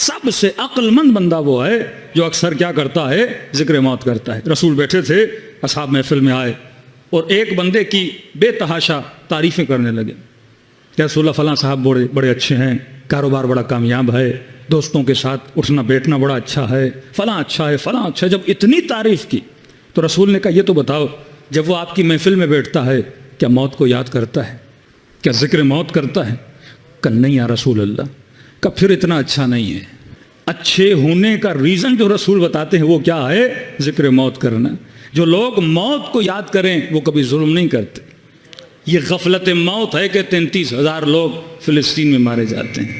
سب سے عقل مند بندہ وہ ہے جو اکثر کیا کرتا ہے؟ ذکر موت کرتا ہے۔ رسول بیٹھے تھے، اصحاب محفل میں آئے اور ایک بندے کی بے تحاشا تعریفیں کرنے لگے کہ رسول اللہ فلاں صاحب بڑے اچھے ہیں، کاروبار بڑا کامیاب ہے، دوستوں کے ساتھ اٹھنا بیٹھنا بڑا اچھا ہے، فلاں اچھا ہے، فلاں اچھا ہے۔ جب اتنی تعریف کی تو رسول نے کہا یہ تو بتاؤ، جب وہ آپ کی محفل میں بیٹھتا ہے کیا موت کو یاد کرتا ہے؟ کیا ذکر موت کرتا ہے؟ کہ نہیں یا رسول اللہ۔ کہ پھر اتنا اچھا نہیں ہے۔ اچھے ہونے کا ریزن جو رسول بتاتے ہیں وہ کیا ہے؟ ذکر موت کرنا۔ جو لوگ موت کو یاد کریں وہ کبھی ظلم نہیں کرتے۔ یہ غفلت موت ہے کہ 33,000 لوگ فلسطین میں مارے جاتے ہیں۔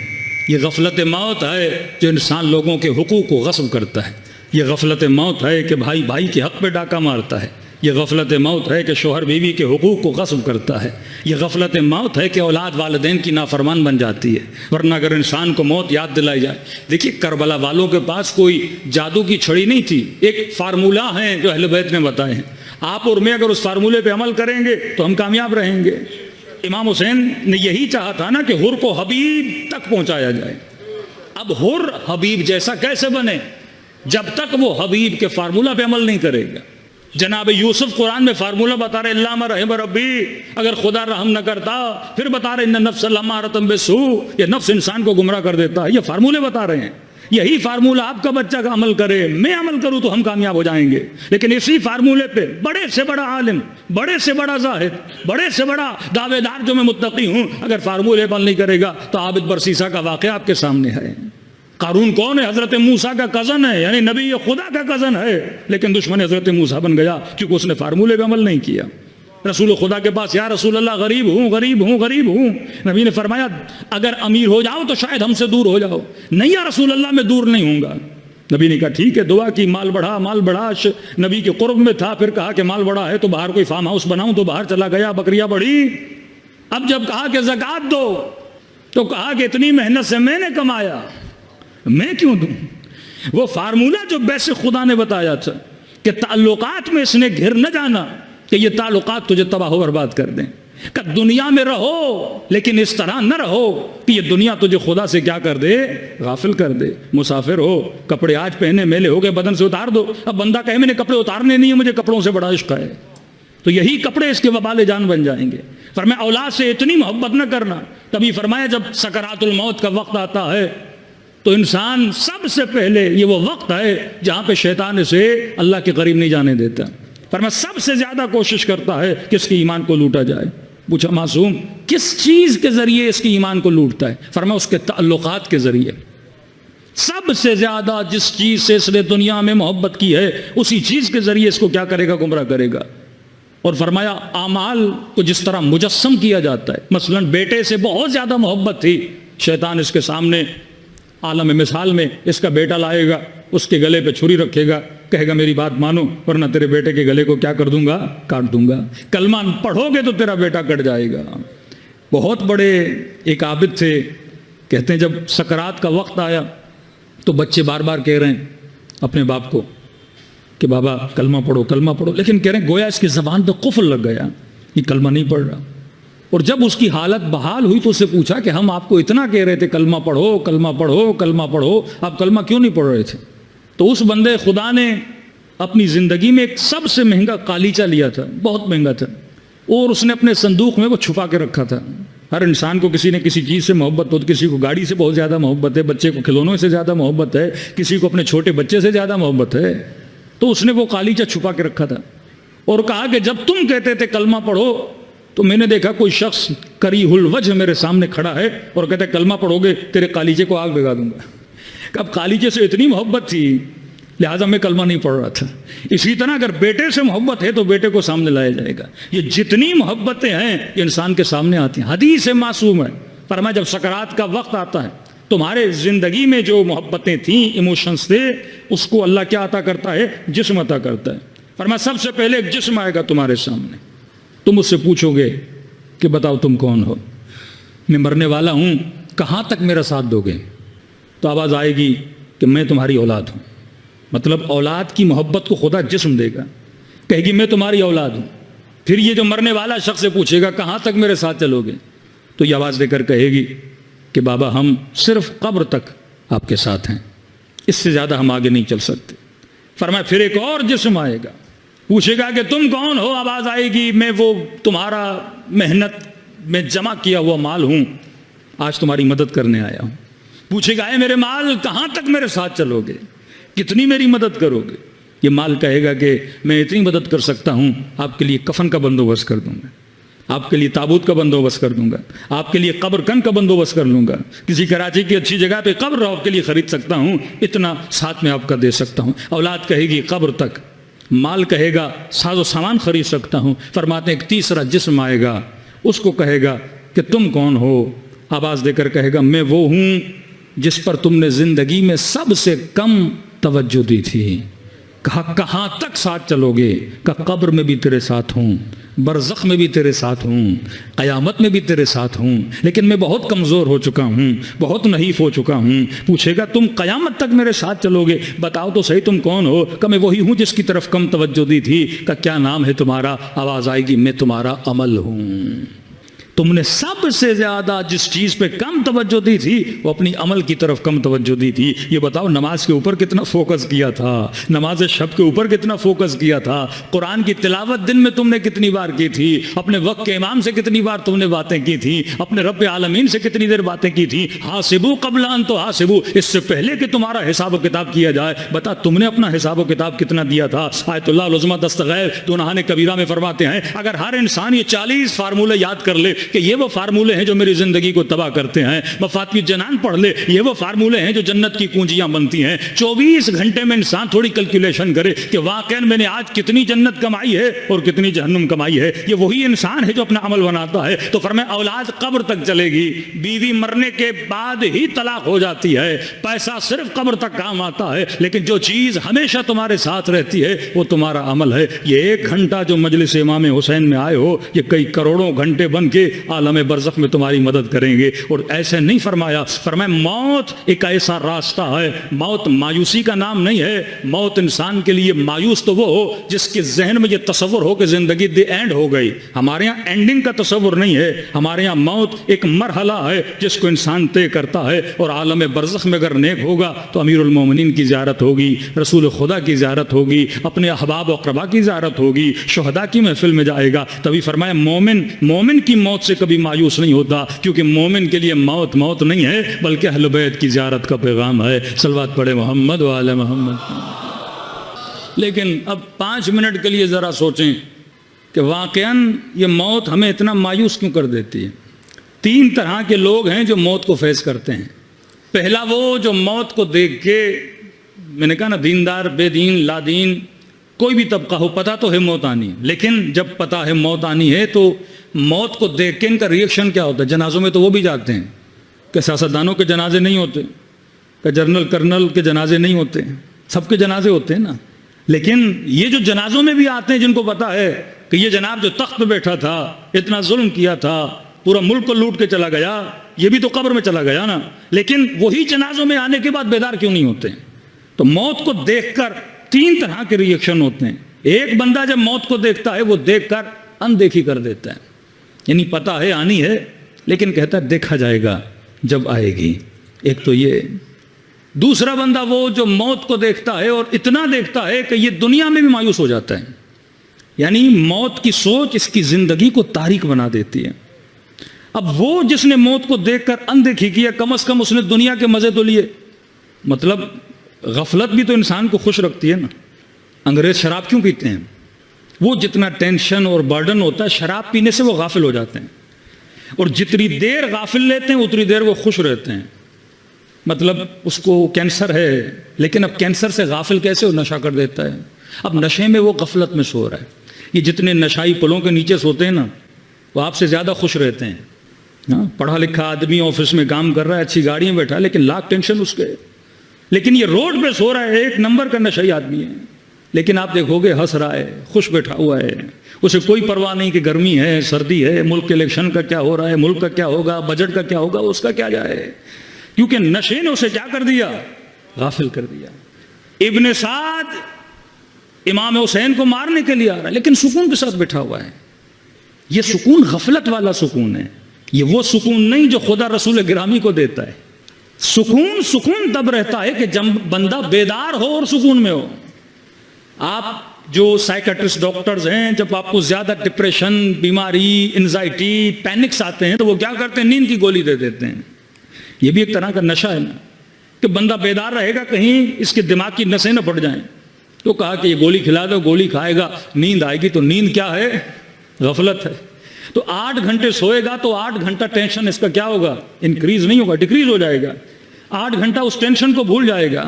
یہ غفلت موت ہے جو انسان لوگوں کے حقوق کو غصب کرتا ہے۔ یہ غفلت موت ہے کہ بھائی بھائی کے حق پہ ڈاکہ مارتا ہے۔ یہ غفلت موت ہے کہ شوہر بیوی کے حقوق کو غصب کرتا ہے۔ یہ غفلت موت ہے کہ اولاد والدین کی نافرمان بن جاتی ہے۔ ورنہ اگر انسان کو موت یاد دلائی جائے، دیکھیے کربلا والوں کے پاس کوئی جادو کی چھڑی نہیں تھی، ایک فارمولہ ہیں جو اہل بیت نے بتائے ہیں۔ آپ اور میں اگر اس فارمولے پہ عمل کریں گے تو ہم کامیاب رہیں گے۔ امام حسین نے یہی چاہا تھا نا کہ حر کو حبیب تک پہنچایا جائے۔ اب حر حبیب جیسا کیسے بنے جب تک وہ حبیب کے فارمولہ پہ عمل نہیں کرے گا؟ جناب یوسف قرآن میں فارمولہ بتا رہے اللہ ما رحم ربی، اگر خدا رحم نہ کرتا، پھر بتا رہے ان نفس لامارۃ بالسوء، یہ نفس انسان کو گمراہ کر دیتا ہے۔ یہ فارمولے بتا رہے ہیں۔ یہی فارمولہ آپ کا بچہ کا عمل کرے، میں عمل کروں تو ہم کامیاب ہو جائیں گے۔ لیکن اسی فارمولے پہ بڑے سے بڑا عالم، بڑے سے بڑا زاہد، بڑے سے بڑا دعوے دار جو میں متقی ہوں، اگر فارمولے عمل نہیں کرے گا تو عابد برسیسا کا واقعہ آپ کے سامنے ہے۔ قارون کون ہے؟ حضرت موسیٰ کا کزن ہے، یعنی نبی خدا کا کزن ہے، لیکن دشمن حضرت موسیٰ بن گیا کیونکہ اس نے فارمولے پہ عمل نہیں کیا۔ رسول خدا کے پاس یا رسول اللہ غریب ہوں غریب ہوں غریب ہوں، نبی نے فرمایا اگر امیر ہو جاؤ تو شاید ہم سے دور ہو جاؤ۔ نہیں یا رسول اللہ میں دور نہیں ہوں گا۔ نبی نے کہا ٹھیک ہے، دعا کی مال بڑھا مال بڑھا۔ نبی کے قرب میں تھا، پھر کہا کہ مال بڑھا ہے تو باہر کوئی فارم ہاؤس بناؤں، تو باہر چلا گیا، بکریاں بڑھی۔ اب جب کہا کہ زکوٰۃ دو تو کہا کہ اتنی محنت سے میں نے کمایا، میں کیوں دوں؟ وہ فارمولہ جو بیسک خدا نے بتایا تھا کہ تعلقات میں اس نے گھر نہ جانا کہ یہ تعلقات تجھے تباہ و برباد کر دیں، کہ دنیا میں رہو لیکن اس طرح نہ رہو کہ یہ دنیا تجھے خدا سے کیا کر دے؟ غافل کر دے۔ مسافر ہو، کپڑے آج پہنے میلے ہو گئے، بدن سے اتار دو۔ اب بندہ کہے میں نے کپڑے اتارنے نہیں ہیں، مجھے کپڑوں سے بڑا عشق ہے، تو یہی کپڑے اس کے وبال جان بن جائیں گے۔ فرمایا اولاد سے اتنی محبت نہ کرنا۔ تبھی فرمایا جب سکرات الموت کا وقت آتا ہے تو انسان سب سے پہلے، یہ وہ وقت ہے جہاں پہ شیطان اسے اللہ کے قریب نہیں جانے دیتا۔ فرمایا سب سے زیادہ کوشش کرتا ہے کہ اس کے ایمان کو لوٹا جائے۔ پوچھا معصوم کس چیز کے ذریعے اس کے ایمان کو لوٹتا ہے؟ فرمایا اس کے تعلقات کے ذریعے۔ سب سے زیادہ جس چیز سے اس نے دنیا میں محبت کی ہے اسی چیز کے ذریعے اس کو کیا کرے گا؟ گمراہ کرے گا۔ اور فرمایا اعمال کو جس طرح مجسم کیا جاتا ہے، مثلا بیٹے سے بہت زیادہ محبت تھی، شیطان اس کے سامنے عالم مثال میں اس کا بیٹا لائے گا، اس کے گلے پہ چھری رکھے گا، کہے گا میری بات مانو ورنہ تیرے بیٹے کے گلے کو کیا کر دوں گا؟ کاٹ دوں گا۔ کلمہ پڑھو گے تو تیرا بیٹا کٹ جائے گا۔ بہت بڑے ایک عابد تھے، کہتے ہیں جب سکرات کا وقت آیا تو بچے بار بار کہہ رہے ہیں اپنے باپ کو کہ بابا کلمہ پڑھو، لیکن کہہ رہے ہیں گویا اس کی زبان پہ قفل لگ گیا، یہ کلمہ نہیں پڑھ رہا۔ اور جب اس کی حالت بحال ہوئی تو اس سے پوچھا کہ ہم آپ کو اتنا کہہ رہے تھے کلمہ پڑھو کلمہ پڑھو کلمہ پڑھو، آپ کلمہ کیوں نہیں پڑھ رہے تھے؟ تو اس بندے خدا نے اپنی زندگی میں ایک سب سے مہنگا قالیچہ لیا تھا، بہت مہنگا تھا، اور اس نے اپنے صندوق میں وہ چھپا کے رکھا تھا۔ ہر انسان کو کسی نہ کسی چیز سے محبت ہوتی، کسی کو گاڑی سے بہت زیادہ محبت ہے، بچے کو کھلونوں سے زیادہ محبت ہے، کسی کو اپنے چھوٹے بچے سے زیادہ محبت ہے۔ تو اس نے وہ قالیچہ چھپا کے رکھا تھا اور کہا کہ جب تم کہتے تھے کلمہ پڑھو تو میں نے دیکھا کوئی شخص کریہ الوجہ میرے سامنے کھڑا ہے اور کہتا ہے کلمہ پڑھو گے تیرے قالیچے کو آگ لگا دوں گا۔ اب قالیچے سے اتنی محبت تھی لہٰذا میں کلمہ نہیں پڑھ رہا تھا۔ اسی طرح اگر بیٹے سے محبت ہے تو بیٹے کو سامنے لایا جائے گا۔ یہ جتنی محبتیں ہیں یہ انسان کے سامنے آتی ہیں۔ حدیث معصوم ہے، فرمایا جب سکرات کا وقت آتا ہے تمہارے زندگی میں جو محبتیں تھیں، ایموشنز تھے، اس کو اللہ کیا عطا کرتا ہے؟ جسم عطا کرتا ہے۔ فرمایا سب سے پہلے ایک جسم آئے گا تمہارے سامنے، تم اس سے پوچھو گے کہ بتاؤ تم کون ہو؟ میں مرنے والا ہوں، کہاں تک میرا ساتھ دو گے؟ تو آواز آئے گی کہ میں تمہاری اولاد ہوں۔ مطلب اولاد کی محبت کو خدا جسم دے گا، کہے گی میں تمہاری اولاد ہوں۔ پھر یہ جو مرنے والا شخص سے پوچھے گا کہاں تک میرے ساتھ چلو گے؟ تو یہ آواز دے کر کہے گی کہ بابا ہم صرف قبر تک آپ کے ساتھ ہیں، اس سے زیادہ ہم آگے نہیں چل سکتے۔ فرمایا پھر ایک اور جسم آئے گا، پوچھے گا کہ تم کون ہو؟ آواز آئے گی میں وہ تمہارا محنت میں جمع کیا ہوا مال ہوں، آج تمہاری مدد کرنے آیا ہوں۔ پوچھے گا اے میرے مال کہاں تک میرے ساتھ چلو گے، کتنی میری مدد کرو گے؟ یہ مال کہے گا کہ میں اتنی مدد کر سکتا ہوں، آپ کے لیے کفن کا بندوبست کر دوں گا، آپ کے لیے تابوت کا بندوبست کر دوں گا، آپ کے لیے قبر کن کا بندوبست کر لوں گا، کسی کراچی کی اچھی جگہ پہ قبر آپ کے لیے خرید سکتا ہوں، اتنا ساتھ میں آپ کا دے سکتا ہوں۔ اولاد کہے گی قبر تک، مال کہے گا ساز و سامان خرید سکتا ہوں۔ فرماتے ہیں ایک تیسرا جسم آئے گا، اس کو کہے گا کہ تم کون ہو؟ آواز دے کر کہے گا میں وہ ہوں جس پر تم نے زندگی میں سب سے کم توجہ دی تھی۔ کہا کہاں تک ساتھ چلو گے؟ کہا قبر میں بھی تیرے ساتھ ہوں، برزخ میں بھی تیرے ساتھ ہوں، قیامت میں بھی تیرے ساتھ ہوں، لیکن میں بہت کمزور ہو چکا ہوں، بہت نحیف ہو چکا ہوں۔ پوچھے گا تم قیامت تک میرے ساتھ چلو گے؟ بتاؤ تو صحیح تم کون ہو؟ کہ میں وہی ہوں جس کی طرف کم توجہ دی تھی۔ کہ کیا نام ہے تمہارا؟ آواز آئے گی میں تمہارا عمل ہوں۔ تم نے سب سے زیادہ جس چیز پہ کم توجہ دی تھی وہ اپنی عمل کی طرف کم توجہ دی تھی۔ یہ بتاؤ نماز کے اوپر کتنا فوکس کیا تھا، نماز شب کے اوپر کتنا فوکس کیا تھا، قرآن کی تلاوت دن میں تم نے کتنی بار کی تھی، اپنے وقت کے امام سے کتنی بار تم نے باتیں کی تھی، اپنے رب عالمین سے کتنی دیر باتیں کی تھی۔ حاسبو قبل ان تحاسبو، اس سے پہلے کہ تمہارا حساب و کتاب کیا جائے بتا تم نے اپنا حساب و کتاب کتنا دیا تھا۔ آیت اللہ العظمہ دستغیر دونہان کبیرہ میں فرماتے ہیں اگر ہر انسان یہ 40 فارمولے یاد کر لے کہ یہ وہ فارمولے ہیں جو میری زندگی کو تباہ کرتے ہیں، مفاتیح جنان پڑھ لے یہ وہ فارمولے ہیں جو جنت کی کنجیاں بنتی ہیں، 24 گھنٹے میں انسان تھوڑی کیلکولیشن کرے کہ واقعا میں نے آج کتنی جنت کمائی ہے اور کتنی جہنم کمائی ہے، یہ وہی انسان ہے جو اپنا عمل بناتا ہے۔ تو فرمایا اولاد قبر تک چلے گی، بیوی مرنے کے بعد ہی طلاق ہو جاتی ہے، پیسہ صرف قبر تک کام آتا ہے، لیکن جو چیز ہمیشہ تمہارے ساتھ رہتی ہے وہ تمہارا عمل ہے۔ یہ 1 گھنٹہ جو مجلس امام حسین میں آئے ہو یہ کئی کروڑوں گھنٹے بن کے عالم برزخ میں تمہاری مدد کریں گے۔ اور ایسے نہیں فرمایا، فرمایا موت ایک ایسا راستہ ہے، موت مایوسی کا نام نہیں ہے، موت انسان کے لیے مایوس تو وہ ہو جس کے ذہن میں یہ تصور ہو کہ زندگی دی اینڈ ہو گئی۔ ہمارے یہاں اینڈنگ کا تصور نہیں ہے، ہمارے یہاں موت ایک مرحلہ ہے جس کو انسان طے کرتا ہے۔ اور عالم برزخ میں اگر نیک ہوگا تو امیر المومنین کی زیارت ہوگی، رسول خدا کی زیارت ہوگی، اپنے احباب و اقربا کی زیارت ہوگی، شہداء کی محفل میں جائے گا۔ تبھی فرمایا مومن کی موت سے کبھی مایوس نہیں ہوتا، کیونکہ مومن کے لیے موت نہیں ہے بلکہ اہل بیت کی زیارت کا پیغام ہے۔ صلوات پڑھے محمد و آل محمد۔ لیکن اب 5 منٹ کے لیے ذرا سوچیں کہ واقعاً یہ موت ہمیں اتنا مایوس کیوں کر دیتی ہے۔ 3 طرح کے لوگ ہیں جو موت کو فیس کرتے ہیں۔ پہلا وہ جو موت کو دیکھ کے، میں نے کہا نا دیندار بے دین لا دین کوئی بھی طبقہ ہو، پتہ تو ہے موت آنی ہے، لیکن جب پتہ ہے موت آنی ہے تو موت کو دیکھ کے ان کا ریئیکشن کیا ہوتا ہے؟ جنازوں میں تو وہ بھی جاتے ہیں کہ سیاستدانوں کے جنازے نہیں ہوتے، کہ جنرل کرنل کے جنازے نہیں ہوتے، سب کے جنازے ہوتے ہیں نا۔ لیکن یہ جو جنازوں میں بھی آتے ہیں جن کو پتہ ہے کہ یہ جناب جو تخت پہ بیٹھا تھا، اتنا ظلم کیا تھا، پورا ملک کو لوٹ کے چلا گیا، یہ بھی تو قبر میں چلا گیا نا، لیکن وہی جنازوں میں آنے کے بعد بیدار کیوں نہیں ہوتے؟ تو موت کو دیکھ کر 3 طرح کے ریئیکشن ہوتے ہیں۔ ایک بندہ جب موت کو دیکھتا ہے وہ دیکھ کر اندیکھی کر دیتا ہے، یعنی پتہ ہے آنی ہے لیکن کہتا ہے دیکھا جائے گا جب آئے گی۔ ایک تو یہ۔ دوسرا بندہ وہ جو موت کو دیکھتا ہے اور اتنا دیکھتا ہے کہ یہ دنیا میں بھی مایوس ہو جاتا ہے، یعنی موت کی سوچ اس کی زندگی کو تاریک بنا دیتی ہے۔ اب وہ جس نے موت کو دیکھ کر اندیکھی کیا، کم از کم اس نے دنیا کے مزے تو لیے۔ مطلب غفلت بھی تو انسان کو خوش رکھتی ہے نا۔ انگریز شراب کیوں پیتے ہیں؟ وہ جتنا ٹینشن اور برڈن ہوتا ہے شراب پینے سے وہ غافل ہو جاتے ہیں، اور جتنی دیر غافل لیتے ہیں اتنی دیر وہ خوش رہتے ہیں۔ مطلب اس کو کینسر ہے لیکن اب کینسر سے غافل کیسے وہ نشہ کر دیتا ہے، اب نشے میں وہ غفلت میں سو رہا ہے۔ یہ جتنے نشائی پلوں کے نیچے سوتے ہیں نا وہ آپ سے زیادہ خوش رہتے ہیں۔ پڑھا لکھا آدمی آفس میں کام کر رہا ہے، اچھی گاڑی میں بیٹھا ہے لیکن لاکھ ٹینشن اس کے، لیکن یہ روڈ پہ سو رہا ہے، 1 نمبر کا نشائی آدمی ہے، لیکن آپ دیکھو گے ہنس رہا ہے، خوش بیٹھا ہوا ہے، اسے کوئی پرواہ نہیں کہ گرمی ہے سردی ہے، ملک کے الیکشن کا کیا ہو رہا ہے، ملک کا کیا ہوگا، بجٹ کا کیا ہوگا، اس کا کیا جائے، کیونکہ نشے نے اسے کیا کر دیا؟ غافل کر دیا۔ ابن سعد امام حسین کو مارنے کے لیے آ رہا ہے لیکن سکون کے ساتھ بیٹھا ہوا ہے۔ یہ سکون غفلت والا سکون ہے، یہ وہ سکون نہیں جو خدا رسول گرامی کو دیتا ہے۔ سکون تب رہتا ہے کہ جب بندہ بیدار ہو اور سکون میں ہو. آپ جو سائیکٹرسٹ ڈاکٹرز ہیں، جب آپ کو زیادہ ڈپریشن، بیماری، انزائٹی، پینکس آتے ہیں تو وہ کیا کرتے ہیں؟ نیند کی گولی دے دیتے ہیں. یہ بھی ایک طرح کا نشہ ہے نا، کہ بندہ بیدار رہے گا کہیں اس کے دماغ کی نسیں نہ پھٹ جائیں. تو کہا کہ یہ گولی کھلا دو، گولی کھائے گا نیند آئے گی. تو نیند کیا ہے؟ غفلت ہے. تو 8 گھنٹے سوئے گا تو 8 گھنٹہ ٹینشن اس کا کیا ہوگا؟ انکریز نہیں ہوگا، ڈیکریز ہو جائے گا. 8 گھنٹہ اس ٹینشن کو بھول جائے گا.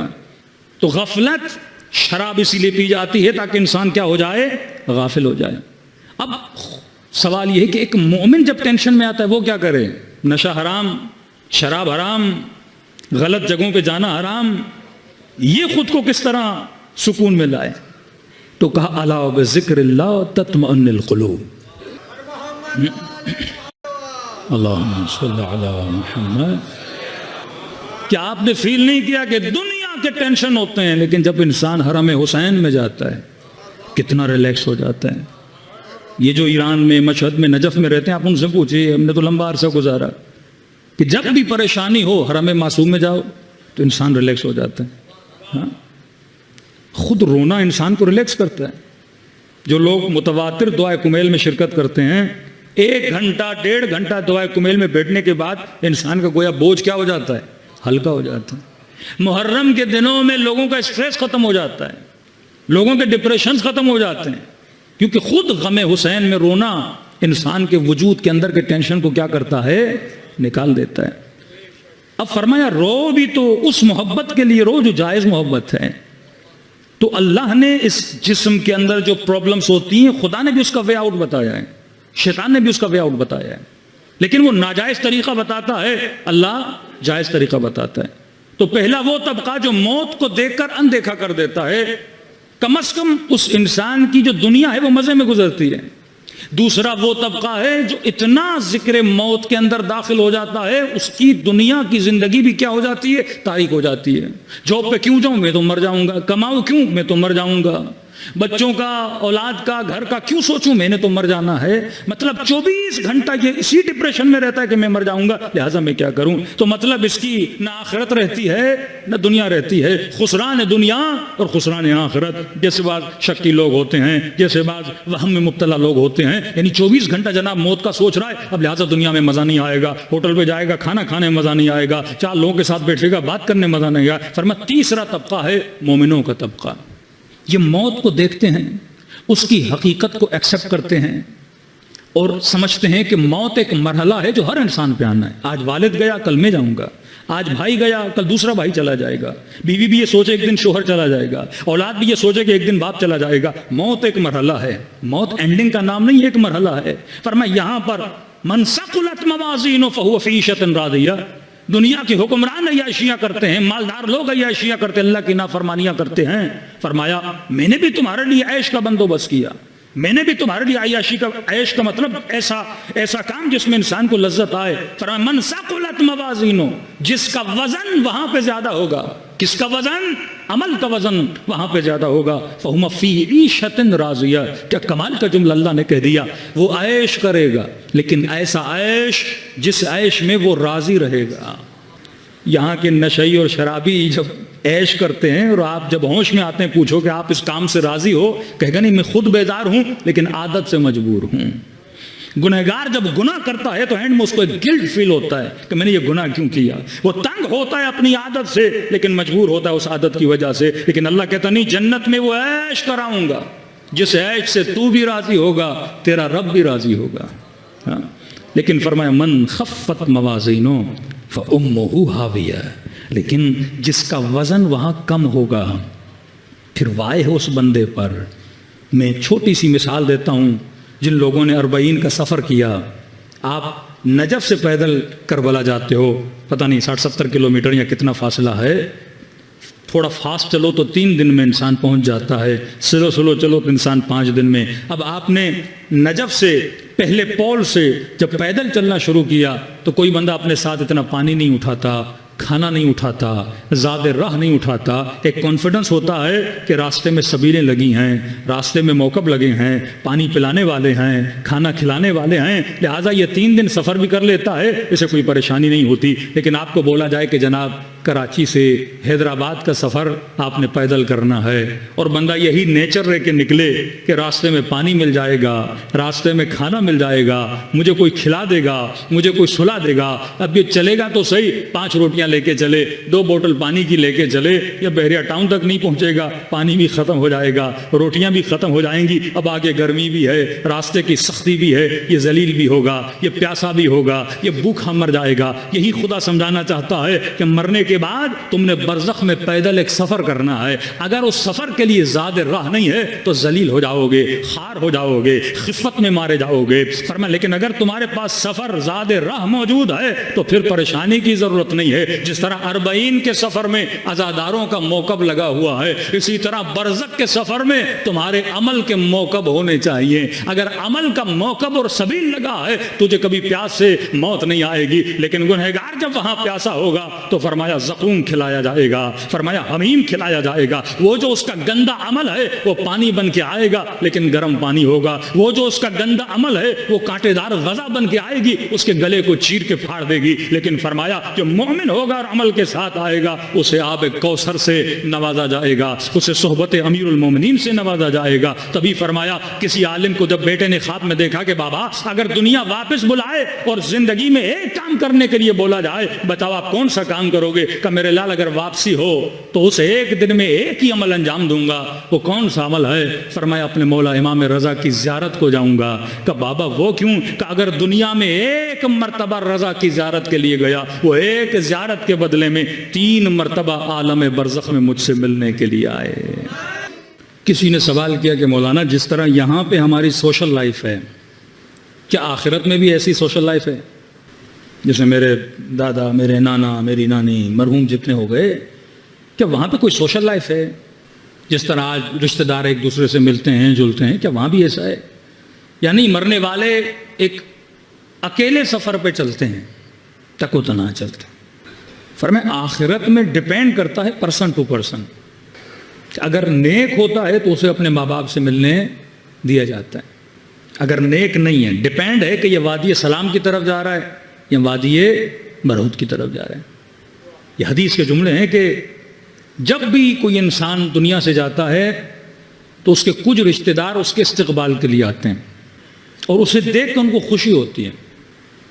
تو غفلت، شراب اسی لیے پی جاتی ہے تاکہ انسان کیا ہو جائے؟ غافل ہو جائے. اب سوال یہ ہے کہ ایک مومن جب ٹینشن میں آتا ہے وہ کیا کرے؟ نشہ حرام، شراب حرام، غلط جگہوں پہ جانا حرام. یہ خود کو کس طرح سکون میں لائے؟ تو کہا الا بذکر اللہ تطمئن القلوب. اللہم صلی علی محمد. کیا آپ نے فیل نہیں کیا کہ دنیا کے ٹینشن ہوتے ہیں لیکن جب انسان حرم حسین میں جاتا ہے کتنا ریلیکس ہو جاتا ہے؟ یہ جو ایران میں، مشہد میں، نجف میں رہتے ہیں، آپ ان سے پوچھئے، ہم نے تو لمبا عرصہ گزارا، کہ جب بھی پریشانی ہو حرم معصوم میں جاؤ تو انسان ریلیکس ہو جاتا ہے. ہاں، خود رونا انسان کو ریلیکس کرتا ہے. جو لوگ متواتر دعائے کمیل میں شرکت کرتے ہیں، 1 گھنٹہ 1.5 گھنٹہ دعائے کمیل میں بیٹھنے کے بعد انسان کا گویا بوجھ کیا ہو جاتا ہے؟ ہلکا ہو جاتا ہے. محرم کے دنوں میں لوگوں کا اسٹریس ختم ہو جاتا ہے، لوگوں کے ڈپریشنز ختم ہو جاتے ہیں، کیونکہ خود غم حسین میں رونا انسان کے وجود کے اندر کے ٹینشن کو کیا کرتا ہے؟ نکال دیتا ہے. اب فرمایا رو بھی تو اس محبت کے لیے رو جو جائز محبت ہے. تو اللہ نے اس جسم کے اندر جو پرابلمز ہوتی ہیں خدا نے بھی اس کا وے آؤٹ بتایا ہے، شیطان نے بھی اس کا وے آؤٹ بتایا ہے، لیکن وہ ناجائز طریقہ بتاتا ہے، اللہ جائز طریقہ بتاتا ہے. تو پہلا وہ طبقہ جو موت کو دیکھ کر اندیکھا کر دیتا ہے، کم از کم اس انسان کی جو دنیا ہے وہ مزے میں گزرتی ہے. دوسرا وہ طبقہ ہے جو اتنا ذکر موت کے اندر داخل ہو جاتا ہے اس کی دنیا کی زندگی بھی کیا ہو جاتی ہے؟ تاریک ہو جاتی ہے. جاب پہ کیوں جاؤں؟ میں تو مر جاؤں گا. کماؤں کیوں؟ میں تو مر جاؤں گا. بچوں کا، اولاد کا، گھر کا کیوں سوچوں؟ میں نے تو مر جانا ہے. مطلب 24 گھنٹہ یہ اسی ڈپریشن میں رہتا ہے کہ میں مر جاؤں گا، لہٰذا میں کیا کروں. تو مطلب اس کی نہ آخرت رہتی ہے نہ دنیا رہتی ہے. خسران دنیا اور خسران آخرت. جیسے بعض شکی لوگ ہوتے ہیں، جیسے بعض وہم میں مبتلا لوگ ہوتے ہیں، یعنی 24 گھنٹہ جناب موت کا سوچ رہا ہے، اب لہٰذا دنیا میں مزہ نہیں آئے گا، ہوٹل پہ جائے گا کھانا کھانے میں مزہ نہیں آئے گا، 4 لوگوں کے ساتھ بیٹھے گا بات کرنے میں مزہ نہیں آئے گا. فرمایا تیسرا طبقہ ہے مومنوں کا طبقہ. یہ موت کو دیکھتے ہیں، اس کی حقیقت کو ایکسپٹ کرتے ہیں اور سمجھتے ہیں کہ موت ایک مرحلہ ہے جو ہر انسان پہ آنا ہے. آج والد گیا کل میں جاؤں گا، آج بھائی گیا کل دوسرا بھائی چلا جائے گا، بیوی بھی یہ سوچے ایک دن شوہر چلا جائے گا، اولاد بھی یہ سوچے کہ ایک دن باپ چلا جائے گا. موت ایک مرحلہ ہے، موت اینڈنگ کا نام نہیں، ایک مرحلہ ہے. فرمایا یہاں پر من ثقلت موازینہ فہو فی عیشۃ راضیہ. دنیا کے حکمران عیاشیاں کرتے ہیں، مالدار لوگ عیاشیاں کرتے ہیں، اللہ کی نافرمانیاں کرتے ہیں. فرمایا میں نے بھی تمہارے لیے عیش کا بندوبست کیا، میں نے بھی تمہارے لیے عیاشی کا، عیش کا مطلب ایسا کام جس میں انسان کو لذت آئے. فرمایا من ثقلت موازینہ، جس کا وزن وہاں پہ زیادہ ہوگا. کس کا وزن؟ عمل کا وزن وہاں پہ زیادہ ہوگا. فہم فی عیشۃ راضیہ. کیا کمال کا جملہ اللہ نے کہہ دیا. وہ عیش کرے گا لیکن ایسا عیش جس عیش میں وہ راضی رہے گا. یہاں کے نشئی اور شرابی جب عیش کرتے ہیں اور آپ جب ہوش میں آتے ہیں پوچھو کہ آپ اس کام سے راضی ہو، کہے گا نہیں میں خود بیدار ہوں لیکن عادت سے مجبور ہوں. گنہگار جب گناہ کرتا ہے تو اینڈ میں اس کو ایک گلٹ فیل ہوتا ہے کہ میں نے یہ گناہ کیوں کیا. وہ تنگ ہوتا ہے اپنی عادت سے لیکن مجبور ہوتا ہے اس عادت کی وجہ سے. لیکن اللہ کہتا نہیں، جنت میں وہ عیش کراؤں گا جس عیش سے تو بھی راضی ہوگا، تیرا رب بھی راضی ہوگا. ہاں. لیکن فرمایا من خفت موازینہ فأمہ ہاویہ. لیکن جس کا وزن وہاں کم ہوگا پھر وائے ہے اس بندے پر. میں چھوٹی سی مثال دیتا ہوں. جن لوگوں نے 40 کا سفر کیا، آپ نجف سے پیدل کربلا جاتے ہو، پتہ نہیں 60-70 کلومیٹر یا کتنا فاصلہ ہے. تھوڑا فاسٹ چلو تو 3 دن میں انسان پہنچ جاتا ہے، سلو چلو تو انسان 5 دن میں. اب آپ نے نجف سے پہلے پول سے جب پیدل چلنا شروع کیا تو کوئی بندہ اپنے ساتھ اتنا پانی نہیں اٹھاتا، کھانا نہیں اٹھاتا، زاد راہ نہیں اٹھاتا، ایک کانفیڈنس ہوتا ہے کہ راستے میں سبیلیں لگی ہیں، راستے میں موکب لگے ہیں، پانی پلانے والے ہیں، کھانا کھلانے والے ہیں، لہٰذا یہ 3 دن سفر بھی کر لیتا ہے، اسے کوئی پریشانی نہیں ہوتی۔ لیکن آپ کو بولا جائے کہ جناب کراچی سے حیدرآباد کا سفر آپ نے پیدل کرنا ہے، اور بندہ یہی نیچر رہ کے نکلے کہ راستے میں پانی مل جائے گا، راستے میں کھانا مل جائے گا، مجھے کوئی کھلا دے گا، مجھے کوئی سلا دے گا، اب یہ چلے گا تو صحیح 5 روٹیاں لے کے چلے، 2 بوتل پانی کی لے کے چلے، یا بحریہ ٹاؤن تک نہیں پہنچے گا، پانی بھی ختم ہو جائے گا، روٹیاں بھی ختم ہو جائیں گی، اب آگے گرمی بھی ہے، راستے کی سختی بھی ہے، یہ ذلیل بھی ہوگا، یہ پیاسا بھی ہوگا، یہ بھوکا مر جائے گا۔ یہی خدا سمجھانا چاہتا ہے کہ مرنے کے بعد تم نے برزخ میں پیدل ایک سفر کرنا ہے، اگر اس سفر کے لیے زاد راہ نہیں ہے تو ذلیل ہو جاؤ گے، خار ہو جاؤ گے، خفت میں مارے جاؤ گے۔ فرمایا لیکن اگر تمہارے پاس سفر زاد راہ موجود ہے تو پھر پریشانی کی ضرورت نہیں ہے۔ جس طرح 40 کے سفر میں عزاداروں کا موکب لگا ہوا ہے، اسی طرح برزخ کے سفر میں تمہارے عمل کے موکب ہونے چاہیے۔ اگر عمل کا موکب اور سبیل لگا ہے تجھے کبھی پیاس سے موت نہیں آئے گی، لیکن گنہگار جب وہاں پیاسا ہوگا تو فرمایا زقوم کھلایا جائے گا، فرمایا حمیم کھلایا جائے گا۔ وہ جو اس کا گندا عمل ہے وہ پانی بن کے آئے گا لیکن گرم پانی ہوگا، وہ جو اس کا گندا عمل ہے وہ کانٹے دار غذا بن کے آئے گی، اس کے گلے کو چیر کے پھاڑ دے گی۔ لیکن فرمایا جو مومن ہوگا اور عمل کے ساتھ آئے گا اسے آب کوثر سے نوازا جائے گا، اسے صحبت امیر المومنین سے نوازا جائے گا۔ تبھی فرمایا کسی عالم کو جب بیٹے نے خواب میں دیکھا کہ بابا اگر دنیا واپس بلائے اور زندگی میں ایک کام کرنے کے لیے بولا جائے بتاؤ آپ کون سا کام کرو گے؟ کہ میرے لال اگر واپسی ہو تو اسے ایک دن میں ایک ہی عمل انجام دوں گا، وہ کون سا عمل ہے؟ فرمایا اپنے مولا امام رضا کی زیارت کو جاؤں گا۔ کہ بابا وہ کیوں؟ کہ اگر دنیا میں ایک مرتبہ رضا کی زیارت کے لیے گیا وہ ایک زیارت کے بدلے میں 3 مرتبہ عالم برزخ میں مجھ سے ملنے کے لیے آئے۔ کسی نے سوال کیا کہ مولانا جس طرح یہاں پہ ہماری سوشل لائف ہے کیا آخرت میں بھی ایسی سوشل لائف ہے؟ جیسے میرے دادا، میرے نانا، میری نانی مرحوم جتنے ہو گئے، کیا وہاں پہ کوئی سوشل لائف ہے؟ جس طرح آج رشتہ دار ایک دوسرے سے ملتے ہیں جلتے ہیں، کیا وہاں بھی ایسا ہے؟ یعنی مرنے والے ایک اکیلے سفر پہ چلتے ہیں، تک و تنہا چلتے ہیں۔ فرمایا آخرت میں ڈیپینڈ کرتا ہے پرسن ٹو پرسن، اگر نیک ہوتا ہے تو اسے اپنے ماں باپ سے ملنے دیا جاتا ہے، اگر نیک نہیں ہے ڈیپینڈ ہے کہ یہ وادی سلام کی طرف جا رہا ہے یا وادی برہوت کی طرف جا رہا ہے۔ یہ حدیث کے جملے ہیں کہ جب بھی کوئی انسان دنیا سے جاتا ہے تو اس کے کچھ رشتہ دار اس کے استقبال کے لیے آتے ہیں اور اسے دیکھ کر ان کو خوشی ہوتی ہے۔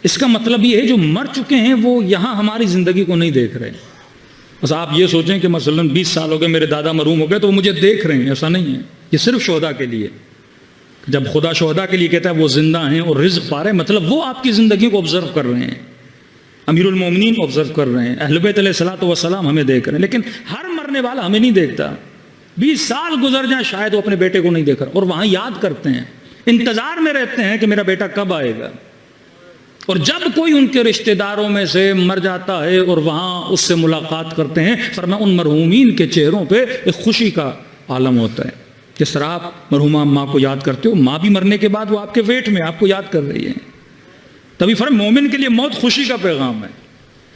اس کا مطلب یہ ہے جو مر چکے ہیں وہ یہاں ہماری زندگی کو نہیں دیکھ رہے۔ بس آپ یہ سوچیں کہ مثلا 20 سال ہو گئے میرے دادا مرحوم ہو گئے تو وہ مجھے دیکھ رہے ہیں، ایسا نہیں ہے۔ یہ صرف شہداء کے لیے، جب خدا شہداء کے لیے کہتا ہے وہ زندہ ہیں اور رزق پا رہے ہیں، مطلب وہ آپ کی زندگی کو آبزرو کر رہے ہیں، امیر المومنین آبزرو کر رہے ہیں، اہل بیت علیہ الصلوۃ والسلام ہمیں دیکھ رہے ہیں۔ لیکن ہر مرنے والا ہمیں نہیں دیکھتا، 20 سال گزر جائیں شاید وہ اپنے بیٹے کو نہیں دیکھ رہا، اور وہاں یاد کرتے ہیں، انتظار میں رہتے ہیں کہ میرا بیٹا کب آئے گا۔ اور جب کوئی ان کے رشتہ داروں میں سے مر جاتا ہے اور وہاں اس سے ملاقات کرتے ہیں، فرمایا ان مرحومین کے چہروں پہ ایک خوشی کا عالم ہوتا ہے۔ جس طرح آپ مرحومہ ماں کو یاد کرتے ہو، ماں بھی مرنے کے بعد وہ آپ کے ویٹ میں آپ کو یاد کر رہی ہے۔ تبھی فرمایا مومن کے لیے موت خوشی کا پیغام ہے،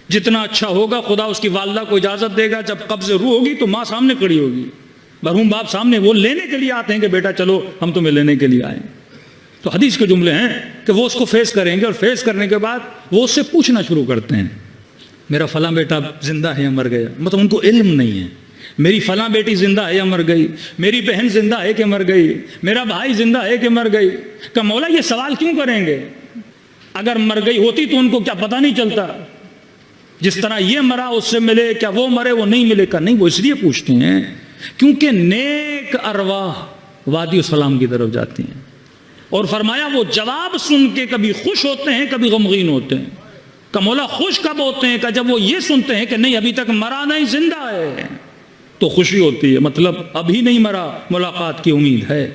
جتنا اچھا ہوگا خدا اس کی والدہ کو اجازت دے گا، جب قبض روح ہوگی تو ماں سامنے کھڑی ہوگی، مرحوم باپ سامنے، وہ لینے کے لیے آتے ہیں کہ بیٹا چلو ہم تمہیں لینے کے لیے آئے۔ تو حدیث کے جملے ہیں کہ وہ اس کو فیس کریں گے، اور فیس کرنے کے بعد وہ اس سے پوچھنا شروع کرتے ہیں میرا فلاں بیٹا زندہ ہے یا مر گیا، مطلب ان کو علم نہیں ہے، میری فلاں بیٹی زندہ ہے یا مر گئی، میری بہن زندہ ہے کہ مر گئی، میرا بھائی زندہ ہے کہ مر گئی۔ کہ مولا یہ سوال کیوں کریں گے؟ اگر مر گئی ہوتی تو ان کو کیا پتہ نہیں چلتا؟ جس طرح یہ مرا اس سے ملے، کیا وہ مرے وہ نہیں ملے؟ کا نہیں، وہ اس لیے پوچھتے ہیں کیونکہ نیک ارواح وادی السلام کی طرف جاتی ہیں، اور فرمایا وہ جواب سن کے کبھی خوش ہوتے ہیں کبھی غمگین ہوتے ہیں۔ کہ مولا خوش کب ہوتے ہیں؟ کہ جب وہ یہ سنتے ہیں کہ نہیں ابھی تک مرا نہیں، زندہ ہے، تو خوشی ہوتی ہے، مطلب ابھی نہیں مرا، ملاقات کی امید ہے۔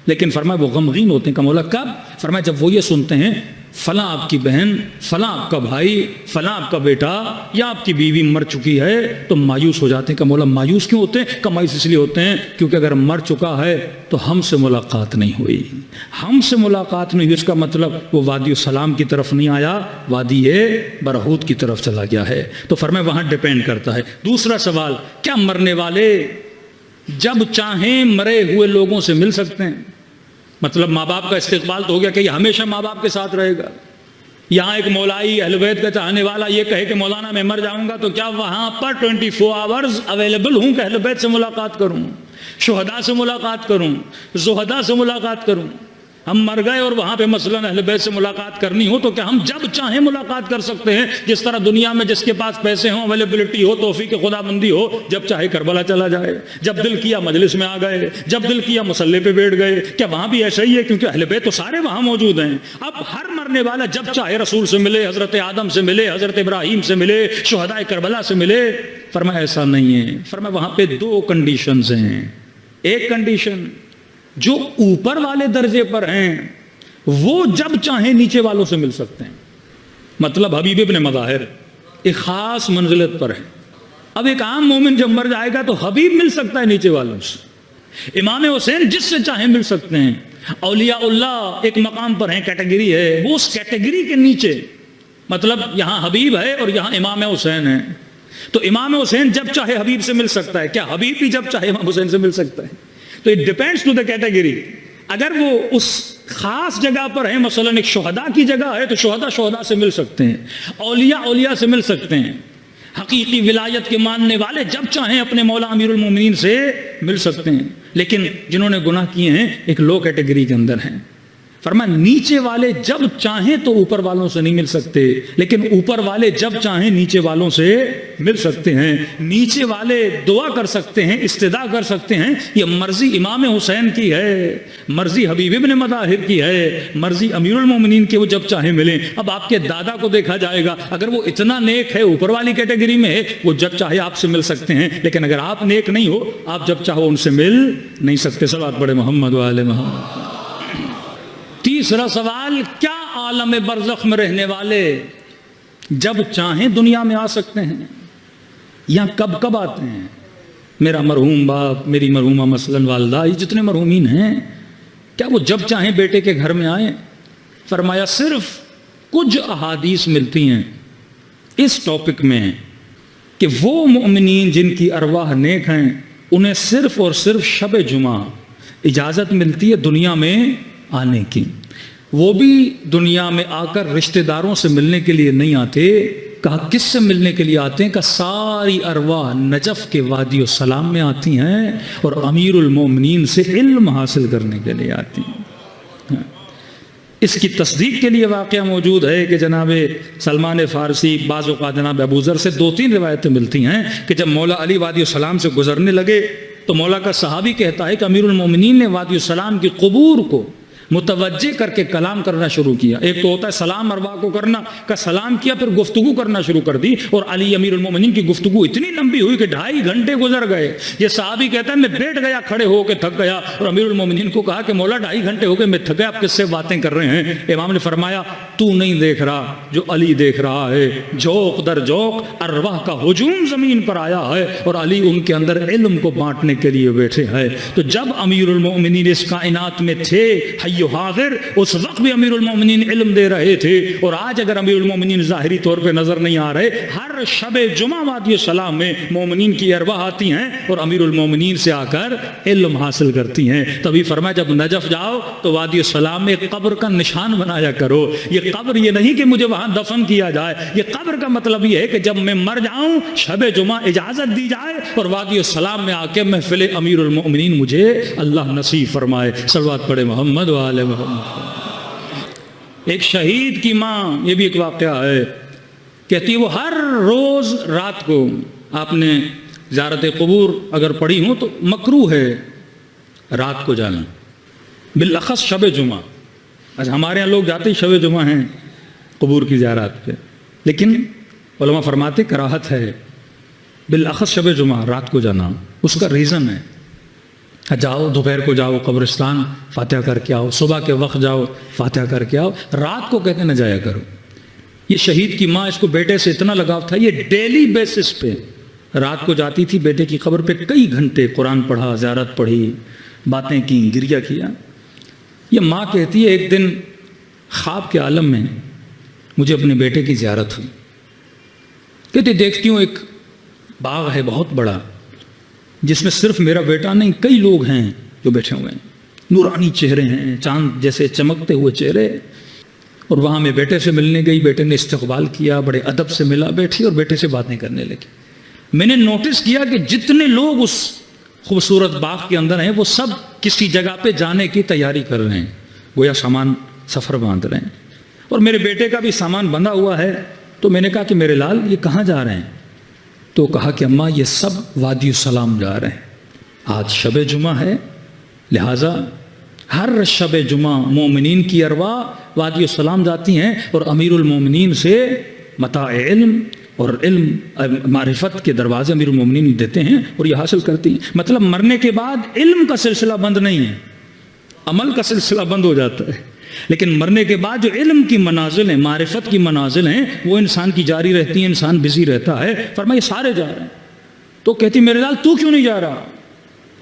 لیکن فرمایا وہ غمگین ہوتے ہیں۔ کہ مولا کب؟ فرمایا جب وہ یہ سنتے ہیں فلاں آپ کی بہن، فلاں آپ کا بھائی، فلاں آپ کا بیٹا یا آپ کی بیوی مر چکی ہے تو مایوس ہو جاتے ہیں کہ مولا مایوس کیوں ہوتے ہیں؟ مایوس اس لیے ہوتے ہیں کیونکہ اگر مر چکا ہے تو ہم سے ملاقات نہیں ہوئی، ہم سے ملاقات نہیں ہوئی، اس کا مطلب وہ وادی السلام کی طرف نہیں آیا، وادی برہوت کی طرف چلا گیا ہے۔ تو فرمائے وہاں ڈیپینڈ کرتا ہے۔ دوسرا سوال، کیا مرنے والے جب چاہیں مرے ہوئے لوگوں سے مل سکتے ہیں؟ مطلب ماں باپ کا استقبال تو ہو گیا کہ یہ ہمیشہ ماں باپ کے ساتھ رہے گا۔ یہاں ایک مولائی اہل بیت کا چاہنے والا یہ کہے کہ مولانا میں مر جاؤں گا تو کیا وہاں پر 24 آورز اویلیبل ہوں کہ اہل بیت سے ملاقات کروں، شہداء سے ملاقات کروں، زہداء سے ملاقات کروں؟ ہم مر گئے اور وہاں پہ مثلاً اہل بیت سے ملاقات کرنی ہو تو کیا ہم جب چاہیں ملاقات کر سکتے ہیں؟ جس طرح دنیا میں جس کے پاس پیسے ہوں، اویلیبلٹی ہو، توفیق خدا بندی ہو، جب چاہے کربلا چلا جائے، جب دل کیا مجلس میں آ گئے، جب دل کیا مصلے پہ بیٹھ گئے؟ کیا وہاں بھی ایسا ہی ہے؟ کیونکہ اہل بیت تو سارے وہاں موجود ہیں۔ اب ہر مرنے والا جب چاہے رسول سے ملے، حضرت آدم سے ملے، حضرت ابراہیم سے ملے، شہداء کربلا سے ملے؟ فرمایا ایسا نہیں ہے۔ فرمایا وہاں پہ 2 کنڈیشنز ہیں۔ ایک کنڈیشن، جو اوپر والے درجے پر ہیں وہ جب چاہیں نیچے والوں سے مل سکتے ہیں۔ مطلب حبیب ابن مظاہر ایک خاص منزلت پر ہے۔ اب ایک عام مومن جب مر جائے گا تو حبیب مل سکتا ہے نیچے والوں سے، امام حسین جس سے چاہیں مل سکتے ہیں، اولیاء اللہ ایک مقام پر ہیں، کیٹیگری ہے، وہ اس کیٹیگری کے نیچے، مطلب یہاں حبیب ہے اور یہاں امام حسین ہے، تو امام حسین جب چاہے حبیب سے مل سکتا ہے، کیا حبیب بھی جب چاہے امام حسین سے مل سکتا ہے؟ تو it depends to the category. اگر وہ اس خاص جگہ پر ہیں، مثلا ایک شہداء کی جگہ ہے تو شہداء سے مل سکتے ہیں، اولیاء سے مل سکتے ہیں، حقیقی ولایت کے ماننے والے جب چاہیں اپنے مولا امیر المومنین سے مل سکتے ہیں، لیکن جنہوں نے گناہ کیے ہیں ایک لو کیٹیگری کے اندر ہیں۔ فرمایا نیچے والے جب چاہیں تو اوپر والوں سے نہیں مل سکتے، لیکن اوپر والے جب چاہیں نیچے والوں سے مل سکتے ہیں۔ نیچے والے دعا کر سکتے ہیں، استدعا کر سکتے ہیں، یہ مرضی امام حسین کی ہے، مرضی حبیب ابن مظاہر کی ہے، مرضی امیر المومنین کی، وہ جب چاہیں ملیں۔ اب آپ کے دادا کو دیکھا جائے گا، اگر وہ اتنا نیک ہے، اوپر والی کیٹیگری میں ہے، وہ جب چاہے آپ سے مل سکتے ہیں، لیکن اگر آپ نیک نہیں ہو، آپ جب چاہو ان سے مل نہیں سکتے۔ صلوات پڑھے محمد و آل محمد۔ تیسرا سوال، کیا عالم برزخ میں رہنے والے جب چاہیں دنیا میں آ سکتے ہیں یا کب آتے ہیں؟ میرا مرحوم باپ، میری مرحومہ مثلاً والدہ، یہ جتنے مرحومین ہیں، کیا وہ جب چاہیں بیٹے کے گھر میں آئیں؟ فرمایا صرف کچھ احادیث ملتی ہیں اس ٹاپک میں کہ وہ مومنین جن کی ارواح نیک ہیں انہیں صرف اور صرف شب جمعہ اجازت ملتی ہے دنیا میں آنے کی، وہ بھی دنیا میں آ کر رشتہ داروں سے ملنے کے لیے نہیں آتے۔ کہا کس سے ملنے کے لیے آتے ہیں؟ کہ ساری ارواح نجف کے وادی السلام میں آتی ہیں اور امیر المومنین سے علم حاصل کرنے کے لیے آتی ہیں۔ اس کی تصدیق کے لیے واقعہ موجود ہے کہ جناب سلمان فارسی، بعض اوقات جناب ابو ذر سے 2-3 روایتیں ملتی ہیں کہ جب مولا علی وادی السلام سے گزرنے لگے تو مولا کا صحابی کہتا ہے کہ امیر المومنین نے وادی السلام کی قبور کو متوجہ کر کے کلام کرنا شروع کیا۔ ایک تو ہوتا ہے سلام ارواح کو کرنا، کا سلام کیا، پھر گفتگو کرنا شروع کر دی، اور علی امیر المومنین کی گفتگو اتنی لمبی ہوئی کہ 2.5 گھنٹے گزر گئے۔ یہ صحابی کہتا ہے میں بیٹھ گیا، کھڑے ہو کے تھک گیا، اور امیر المومنین کو کہا کہ مولا 2.5 گھنٹے ہو گئے میں تھک گیا، آپ کس سے باتیں کر رہے ہیں؟ امام نے فرمایا تو نہیں دیکھ رہا جو علی دیکھ رہا ہے، جوق در جوق ارواح کا ہجوم زمین پر آیا ہے اور علی ان کے اندر علم کو بانٹنے کے لیے بیٹھے ہیں۔ تو جب امیر المومنین اس کائنات میں تھے حی و حاضر، اس وقت بھی امیر المومنین علم دے رہے تھے، اور آج اگر امیر المومنین ظاہری طور پہ نظر نہیں آ رہے، ہر شب جمعہ وادی السلام میں مومنین کی ارواح آتی ہیں اور امیر المومنین سے آ کر علم حاصل کرتی ہیں۔ تبھی فرمایا جب نجف جاؤ تو وادی السلام میں ایک قبر کا نشان بنایا کرو۔ یہ قبر یہ نہیں کہ مجھے وہاں دفن کیا جائے، یہ قبر کا مطلب یہ ہے کہ جب میں مر جاؤں شب جمعہ اجازت دی جائے اور وادی السلام میں آ کے محفل امیر المومنین مجھے اللہ نصیب فرمائے۔ صلوات پڑھے محمد و آل محمد۔ ایک شہید کی ماں، یہ بھی ایک واقعہ ہے، کہتی ہے وہ ہر روز رات کو، آپ نے زیارت قبور اگر پڑھی ہوں تو مکروہ ہے رات کو جانا، بالاخص شب جمعہ۔ اچھا ہمارے یہاں لوگ جاتے شب جمعہ ہیں قبور کی زیارت پہ، لیکن علماء فرماتے کراہت ہے بالاخص شب جمعہ رات کو جانا۔ اس کا ریزن ہے، جاؤ دوپہر کو جاؤ قبرستان فاتحہ کر کے آؤ، صبح کے وقت جاؤ فاتحہ کر کے آؤ، رات کو کہتے نہ جایا کرو۔ یہ شہید کی ماں، اس کو بیٹے سے اتنا لگاؤ تھا، یہ ڈیلی بیسس پہ رات کو جاتی تھی بیٹے کی قبر پہ، کئی گھنٹے قرآن پڑھا، زیارت پڑھی، باتیں کی، گریہ کیا۔ یہ ماں کہتی ہے ایک دن خواب کے عالم میں مجھے اپنے بیٹے کی زیارت ہوئی، کہتے دیکھتی ہوں ایک باغ ہے بہت بڑا، جس میں صرف میرا بیٹا نہیں کئی لوگ ہیں جو بیٹھے ہوئے ہیں، نورانی چہرے ہیں، چاند جیسے چمکتے ہوئے چہرے، اور وہاں میں بیٹے سے ملنے گئی، بیٹے نے استقبال کیا، بڑے ادب سے ملا، بیٹھی اور بیٹے سے باتیں کرنے لگی۔ میں نے نوٹس کیا کہ جتنے لوگ اس خوبصورت باغ کے اندر ہیں وہ سب کسی جگہ پہ جانے کی تیاری کر رہے ہیں، گویا سامان سفر باندھ رہے ہیں، اور میرے بیٹے کا بھی سامان بندھا ہوا ہے۔ تو میں نے کہا کہ میرے لال یہ کہاں جا رہے ہیں؟ تو کہا کہ اماں یہ سب وادی السلام جا رہے ہیں، آج شب جمعہ ہے، لہٰذا ہر شب جمعہ مومنین کی ارواح وادی السلام جاتی ہیں اور امیر المومنین سے متاع علم اور علم معرفت کے دروازے امیر المومنین دیتے ہیں اور یہ حاصل کرتی ہیں۔ مطلب مرنے کے بعد علم کا سلسلہ بند نہیں ہے، عمل کا سلسلہ بند ہو جاتا ہے، لیکن مرنے کے بعد جو علم کی منازل ہیں، معرفت کی منازل ہیں، وہ انسان کی جاری رہتی ہیں، انسان بزی رہتا ہے۔ فرمایا یہ سارے جا رہے ہیں۔ تو کہتی میرے لال تو کیوں نہیں جا رہا؟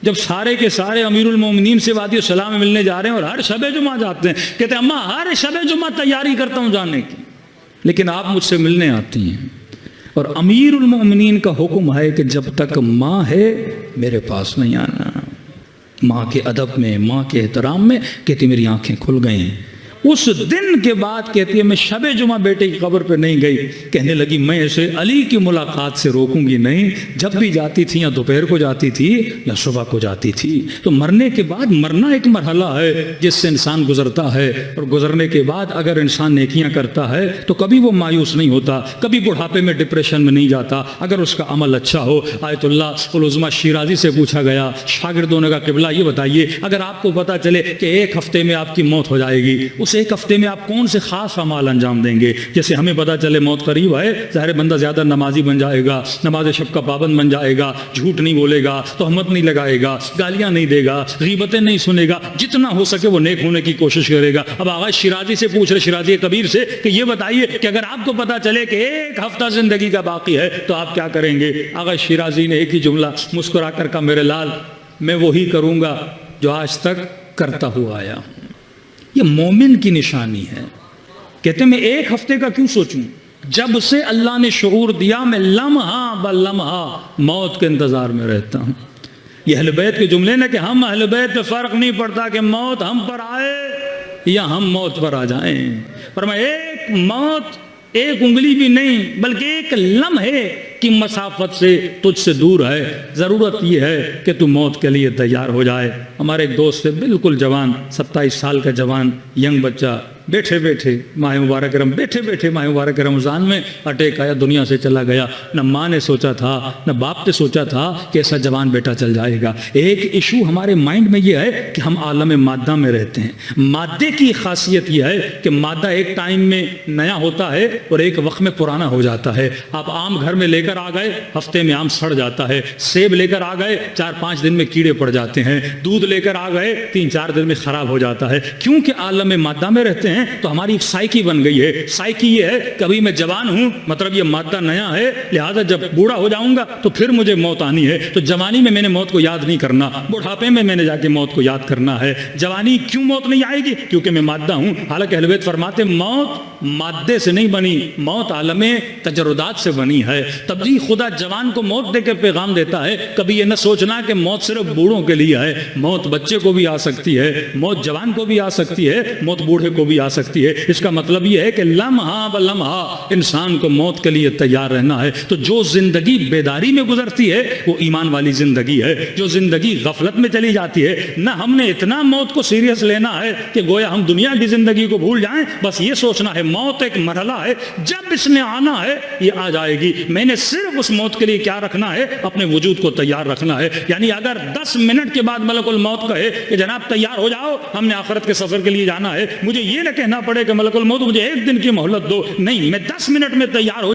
جب سارے کے سارے امیر المومنین سے وادی السلام میں ملنے جا رہے ہیں اور ہر شب جمعہ جاتے ہیں۔ کہتے اماں ہر شب جمعہ تیاری کرتا ہوں جانے کی، لیکن آپ مجھ سے ملنے آتی ہیں، اور امیر المومنین کا حکم ہے کہ جب تک ماں ہے میرے پاس نہیں آنا۔ ماں کے ادب میں، ماں کے احترام میں کہتی میری آنکھیں کھل گئی ہیں۔ اس دن کے بعد کہتی ہے میں شب جمعہ بیٹے کی قبر پہ نہیں گئی، کہنے لگی میں اسے علی کی ملاقات سے روکوں گی نہیں، جب بھی جاتی تھی یا دوپہر کو جاتی تھی یا صبح کو جاتی تھی۔ تو مرنے کے بعد مرنا ایک مرحلہ ہے جس سے انسان گزرتا ہے، اور گزرنے کے بعد اگر انسان نیکیاں کرتا ہے تو کبھی وہ مایوس نہیں ہوتا، کبھی بڑھاپے میں ڈپریشن میں نہیں جاتا اگر اس کا عمل اچھا ہو۔ آیت اللہ العظمیٰ شیرازی سے پوچھا گیا، شاگردوں نے کہا قبلہ یہ بتائیے اگر آپ کو پتہ چلے کہ ایک ہفتے میں آپ کی موت ہو جائے گی، اس ایک ہفتے میں آپ کون سے خاص اعمال انجام دیں گے؟ جیسے ہمیں پتہ چلے موت قریب ہے، ظاہر بندہ زیادہ نمازی بن جائے گا، نماز شب کا پابند بن جائے گا، جھوٹ نہیں بولے گا، تہمت نہیں لگائے گا، گالیاں نہیں دے گا، غیبتیں نہیں سنے گا، جتنا ہو سکے وہ نیک ہونے کی کوشش کرے گا۔ اب آغا شیرازی سے پوچھ رہے، شیرازی کبیر سے، کہ یہ بتائیے کہ اگر آپ کو پتہ چلے کہ ایک ہفتہ زندگی کا باقی ہے تو آپ کیا کریں گے؟ آغا شیرازی نے ایک ہی جملہ مسکرا کر کہا میرے لال میں وہی کروں گا جو آج تک کرتا ہوا آیا ہوں۔ یہ مومن کی نشانی ہے۔ کہتے ہیں میں ایک ہفتے کا کیوں سوچوں؟ جب سے اللہ نے شعور دیا میں لمحہ بلمحہ موت کے انتظار میں رہتا ہوں۔ یہ اہل بیت کے جملے نا کہ ہم اہل بیت پہ فرق نہیں پڑتا کہ موت ہم پر آئے یا ہم موت پر آ جائیں۔ فرمایا ایک موت ایک انگلی بھی نہیں بلکہ ایک لمحے کی مسافت سے تجھ سے دور ہے، ضرورت یہ ہے کہ تو موت کے لیے تیار ہو جائے۔ ہمارے ایک دوست سے بالکل جوان، 27 سال کا جوان ینگ بچہ، بیٹھے بیٹھے ماہ مبارک رمضان میں اٹیک آیا، دنیا سے چلا گیا۔ نہ ماں نے سوچا تھا نہ باپ نے سوچا تھا کہ ایسا جوان بیٹا چل جائے گا۔ ایک ایشو ہمارے مائنڈ میں یہ ہے کہ ہم عالم مادہ میں رہتے ہیں۔ مادے کی خاصیت یہ ہے کہ مادہ ایک ٹائم میں نیا ہوتا ہے اور ایک وقت میں پرانا ہو جاتا ہے۔ آپ آم گھر میں لے کر آ گئے، ہفتے میں آم سڑ جاتا ہے۔ سیب لے کر آ گئے، 4-5 دن میں کیڑے پڑ جاتے ہیں۔ دودھ لے کر آ گئے، 3-4 دن میں خراب ہو جاتا ہے۔ کیونکہ عالم مادہ میں رہتے ہیں تو ہماری ایک سائیکی بن گئی ہے۔ سائیکی یہ ہے کہ ابھی میں جوان ہوں، مطلب یہ مادہ نیا ہے، لہذا جب بوڑھا ہو جاؤں گا تو پھر مجھے موت آنی ہے۔ تو جوانی میں نے موت کو یاد نہیں کرنا، بڑھاپے میں نے جا کے موت کو یاد کرنا ہے۔ جوانی کیوں موت نہیں آئے گی؟ کیونکہ میں مادہ ہوں۔ حالانکہ اہل بیت فرماتے موت مادے سے نہیں بنی، موت عالم تجردات سے بنی ہے۔ تب بھی خدا جوان کو موت دے کے پیغام دیتا ہے، کبھی یہ نہ سوچنا کہ موت صرف بوڑھوں کے لیے ہے۔ موت بچے کو بھی آ سکتی ہے، موت جوان کو بھی آ سکتی ہے، موت بوڑھے کو بھی آ سکتی ہے۔ اس کا مطلب یہ ہے کہ لمحہ بلمحہ انسان کو موت کے لیے تیار رہنا ہے۔ تو جو زندگی بیداری میں گزرتی ہے وہ ایمان والی زندگی ہے۔ جو زندگی غفلت میں چلی جاتی ہے، نہ ہم نے اتنا موت کو سیریس لینا ہے کہ گویا ہم دنیا کی زندگی کو بھول جائیں، بس یہ سوچنا ہے موت ایک مرحلہ ہے، جب اس نے آنا ہے یہ آ جائے گی۔ میں نے صرف اس موت کے لیے کیا رکھنا ہے؟ اپنے وجود کو تیار رکھنا ہے۔ یعنی اگر 10 منٹ کے بعد ملک الموت کہے کہ جناب تیار ہو جاؤ، ہم نے آخرت کے سفر کے لیے جانا ہے، مجھے یہ نہ کہنا پڑے کہ ملک الموت مجھے 1 دن کی مہلت دو، نہیں، میں 10 منٹ میں تیار ہو